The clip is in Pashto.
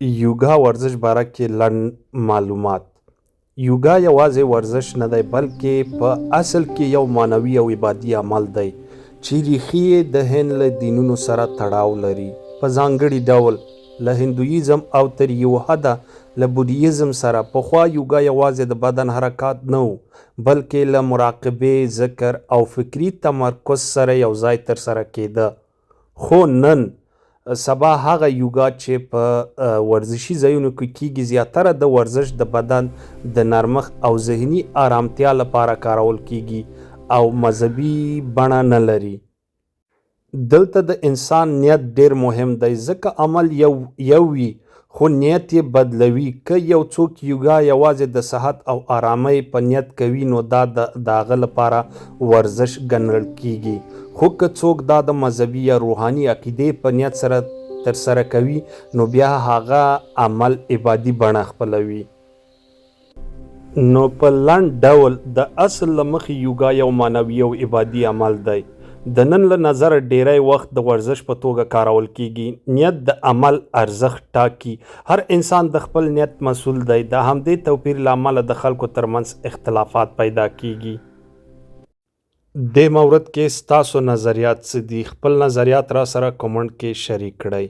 یوګا ورزش باره کې لنډ معلومات. یوګا یوازې ورزش نه دی بلکې په اصل کې یو معنوي او عبادي عمل دی چې ریښې یې د هند له دینونو سره تړاو لري. په ځانګړي ډول له هندویزم او تر یو حده له بودیزم سره. پخوا یوګا یوازې د بدن حرکات نه و بلکې له مراقبې، ذکر او فکري تمرکز سره یو ځای ترسره کېده. خو نن سبا هغه یوګا چې په ورزشي ځایونو کې کیږي زیاتره د ورزش د بدن د نرمښت او ذهني آرامتیا لپاره کارول کیږي او مذهبي بڼه نه لري. دلته د انسان نیت ډیر مهم دی ځکه عمل یو وي خو نیت یې بدلوي. که یو څوک یوګا یوازې د صحت او آرامۍ په نیت کوي نو دا د هغه لپاره ورزش ګڼل کیږي. خو که څوک دا د مذهبي یا روحاني عقیدې په نیت سره ترسره کوي نو بیا هغه عمل عبادي بڼه خپلوي. نو په لنډ ډول د اصل له مخې یوګا یو معنوي او عبادي عمل دی. د نن له نظره ډیری وخت د ورزش په توګه کارول کیږي. نیت د عمل ارزښت ټاکي. هر انسان د خپل نیت مسؤل دی. د همدې توپیر له امله د خلکو ترمنځ اختلافات پیدا کیږي. دې مورد کې ستاسو نظریات څه دي؟ خپل نظریات را سره کومنټ کې شریک کړئ.